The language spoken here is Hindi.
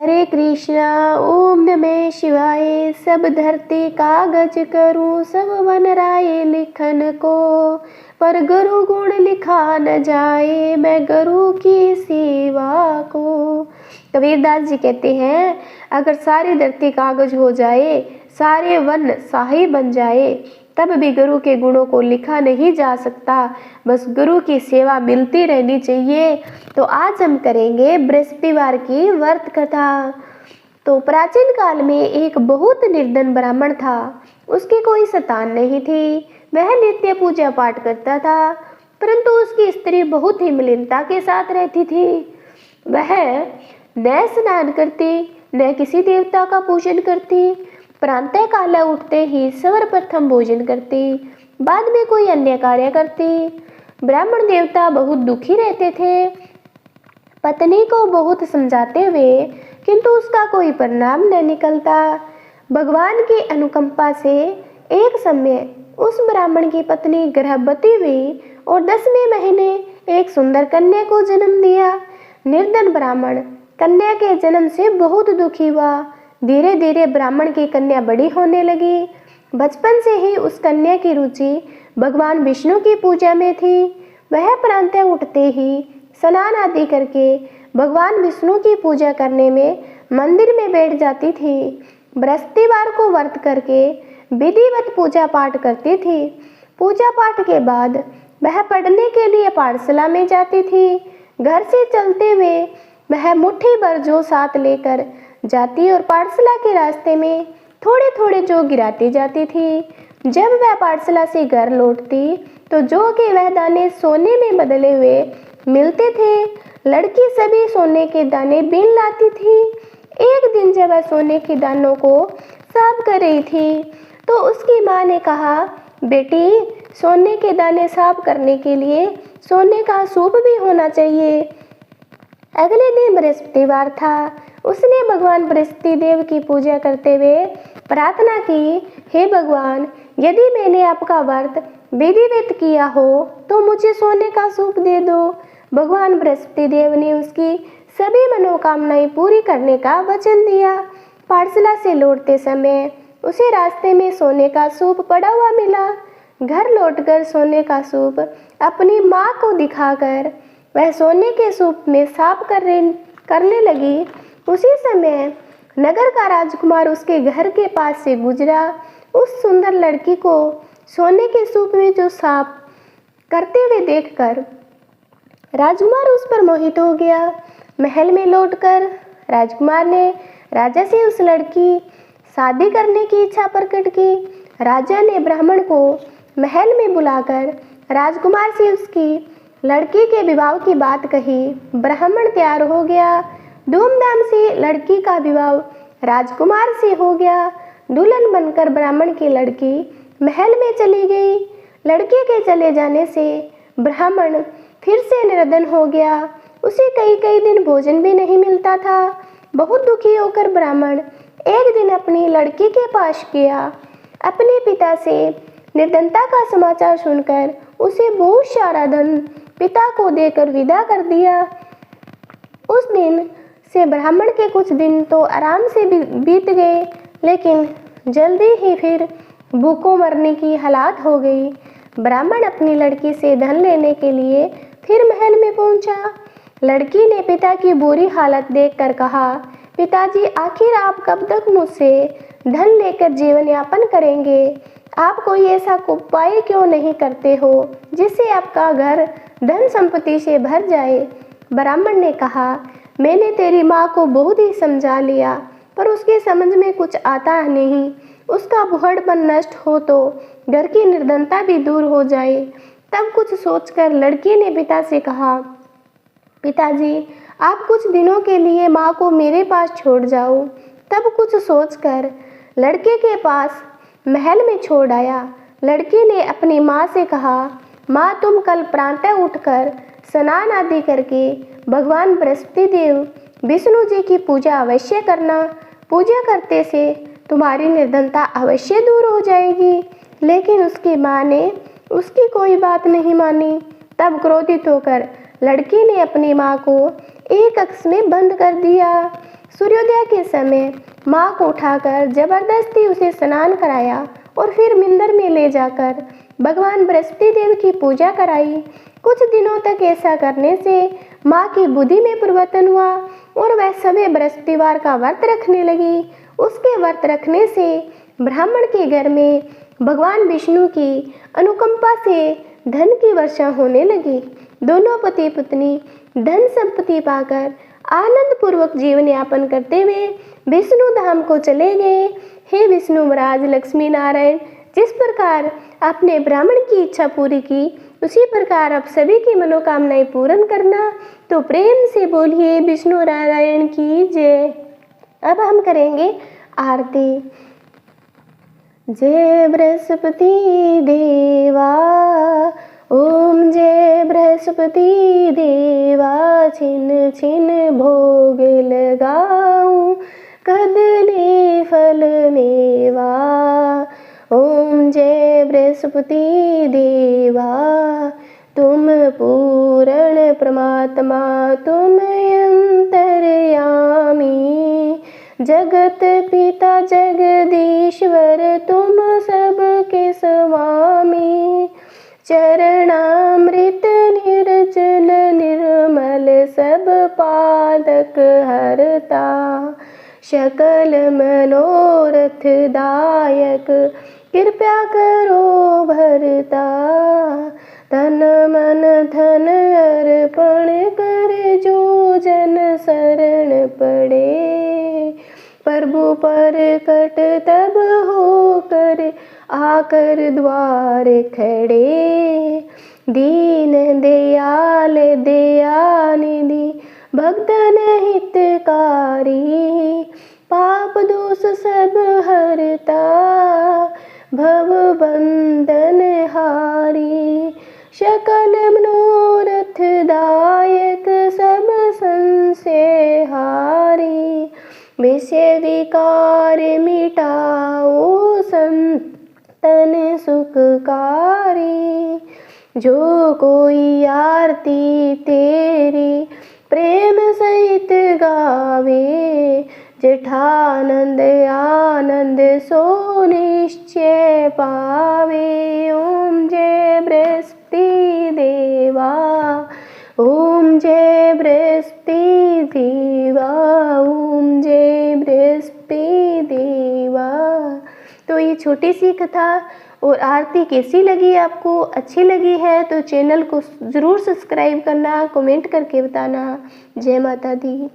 हरे कृष्णा ओम नमः शिवाय। सब धरती कागज करूँ, सब वन राय लिखन को, पर गुरु गुण लिखा न जाए, मैं गुरु की सेवा को। कबीरदास जी कहते हैं, अगर सारी धरती कागज हो जाए, सारे वन शाही बन जाए, तब भी गुरु के गुणों को लिखा नहीं जा सकता। बस गुरु की सेवा मिलती रहनी चाहिए। तो आज हम करेंगे बृहस्पतिवार की व्रत कथा। तो प्राचीन काल में एक बहुत निर्धन ब्राह्मण था। उसकी कोई संतान नहीं थी। वह नित्य पूजा पाठ करता था, परंतु उसकी स्त्री बहुत ही मलिनता के साथ रहती थी। वह न स्नान करती, न किसी देवता का पूजन करती। प्रातः काल उठते ही सर्वप्रथम भोजन करती, बाद में कोई अन्य कार्य करती। ब्राह्मण देवता बहुत दुखी रहते थे। पत्नी को बहुत समझाते हुए, किंतु उसका कोई परिणाम न निकलता। भगवान की अनुकंपा से एक समय उस ब्राह्मण की पत्नी गर्भवती हुई और 10वें महीने एक सुंदर कन्या को जन्म दिया। निर्धन ब्राह्मण कन्या के जन्म से बहुत दुखी हुआ। धीरे धीरे ब्राह्मण की कन्या बड़ी होने लगी। बचपन से ही उस कन्या की रुचि भगवान विष्णु की पूजा में थी। वह प्रातः उठते ही स्नान आदि करके भगवान विष्णु की पूजा करने में मंदिर में बैठ जाती थी। बृहस्पतिवार को व्रत करके विधिवत पूजा पाठ करती थी। पूजा पाठ के बाद वह पढ़ने के लिए पाठशाला में जाती थी। घर से चलते हुए वह मुट्ठी भर जौ साथ लेकर जाती और पाठशाला के रास्ते में थोड़े थोड़े जौ गिराती जाती थी। जब वह पाठशाला से घर लौटती तो जौ के वह दाने सोने में बदले हुए मिलते थे। लड़की सभी सोने के दाने बीन लाती थी। एक दिन जब वह सोने के दानों को साफ कर रही थी तो उसकी माँ ने कहा, बेटी, सोने के दाने साफ करने के लिए सोने का सूप भी होना चाहिए। अगले दिन बृहस्पतिवार था। उसने भगवान बृहस्पति देव की पूजा करते हुए प्रार्थना की, हे भगवान, यदि मैंने आपका व्रत विधिवत किया हो तो मुझे सोने का सूप दे दो। भगवान बृहस्पति देव ने उसकी सभी मनोकामनाएं पूरी करने का वचन दिया। पाठशाला से लौटते समय उसे रास्ते में सोने का सूप पड़ा हुआ मिला। घर लौटकर सोने का सूप अपनी माँ को दिखाकर वह सोने के सूप में साफ करने लगी। उसी समय नगर का राजकुमार उसके घर के पास से गुजरा। उस सुंदर लड़की को सोने के सूप में जो साफ करते हुए देखकर राजकुमार उस पर मोहित हो गया। महल में लौटकर राजकुमार ने राजा से उस लड़की शादी करने की इच्छा प्रकट की। राजा ने ब्राह्मण को महल में बुलाकर राजकुमार से उसकी लड़की के विवाह की बात कही। ब्राह्मण तैयार हो गया। धूमधाम से लड़की का विवाह राजकुमार से हो गया। दुल्हन बनकर ब्राह्मण की लड़की महल में चली गई। लड़के के चले जाने से ब्राह्मण फिर से निर्धन हो गया। उसे कई कई दिन भोजन भी नहीं मिलता था। बहुत दुखी होकर ब्राह्मण एक दिन अपनी लड़की के पास गया। अपने पिता से निर्धनता का समाचार सुनकर उसे बहुत सारा धन पिता को देकर विदा कर दिया। उस दिन से ब्राह्मण के कुछ दिन तो आराम से बीत गए, लेकिन जल्दी ही फिर भूखों मरने की हालात हो गई। ब्राह्मण अपनी लड़की से धन लेने के लिए फिर महल में पहुंचा। लड़की ने पिता की बुरी हालत देखकर कहा, पिताजी, आखिर आप कब तक मुझसे धन लेकर जीवन यापन करेंगे? आप कोई ऐसा उपाय क्यों नहीं करते हो जिससे आपका घर धन संपत्ति से भर जाए? ब्राह्मण ने कहा, मैंने तेरी माँ को बहुत ही समझा लिया, पर उसके समझ में कुछ आता नहीं। उसका बुढ़ापन नष्ट हो तो घर की निर्धनता भी दूर हो जाए। तब कुछ सोचकर लड़की ने पिता से कहा, पिताजी, आप कुछ दिनों के लिए माँ को मेरे पास छोड़ जाओ। तब कुछ सोचकर लड़के के पास महल में छोड़ आया। लड़की ने अपनी माँ से कहा, माँ, तुम कल प्रातः उठकर स्नान आदि करके भगवान बृहस्पति देव विष्णु जी की पूजा अवश्य करना। पूजा करते से तुम्हारी निर्धनता अवश्य दूर हो जाएगी। लेकिन उसकी माँ ने उसकी कोई बात नहीं मानी। तब क्रोधित होकर लड़की ने अपनी माँ को एक कक्ष में बंद कर दिया। सूर्योदय के समय माँ को उठाकर जबरदस्ती उसे स्नान कराया और फिर मंदिर में ले जाकर भगवान बृहस्पति देव की पूजा कराई। कुछ दिनों तक ऐसा करने से माँ की बुद्धि में परिवर्तन हुआ और वह सभी बृहस्पतिवार का व्रत रखने लगी। उसके व्रत रखने से ब्राह्मण के घर में भगवान विष्णु की अनुकंपा से धन की वर्षा होने लगी। दोनों पति पत्नी धन संपत्ति पाकर आनंद पूर्वक जीवन यापन करते हुए विष्णु धाम को चले गए। हे विष्णु महाराज लक्ष्मी नारायण, जिस प्रकार आपने ब्राह्मण की इच्छा पूरी की उसी प्रकार आप सभी की मनोकामनाएं पूर्ण करना। तो प्रेम से बोलिए विष्णु नारायण की जय। अब हम करेंगे आरती। जय बृहस्पति देवा, ओम जय बृहस्पति देवा, छिन छिन भोग लगाऊं कदली फल मेवा। ओम जय बृहस्पति देवा, तुम पूर्ण परमात्मा, तुम अंतर्यामी, जगत पिता जगदीश्वर, तुम सबके स्वामी। चरणामृत निर्जल निर्मल, सब पादक हरता, सकल मनोरथ दायक, कृपा करो भरता। तन मन धन अर्पण कर जो जन शरण पड़े, प्रभु पर कट तब हो कर आकर द्वार खड़े। दीन दयाल दयानिधि, भक्तन हितकारी, पाप दोष सब हरता, भव बंधन हारी। सकल मनोरथ दायक, सब संशय हारी। विषय विकार मिटाओ, संतन सुखकारी। जो कोई आरती तेरी प्रेम सहित गावे, जठानंद आनंद सो निश्चय पावे। ओम जय बृहस्पति देवा, ओम जय बृहस्पति देवा, ओम जय बृहस्पति देवा। तो ये छोटी सी कथा और आरती कैसी लगी आपको? अच्छी लगी है तो चैनल को ज़रूर सब्सक्राइब करना, कमेंट करके बताना। जय माता दी।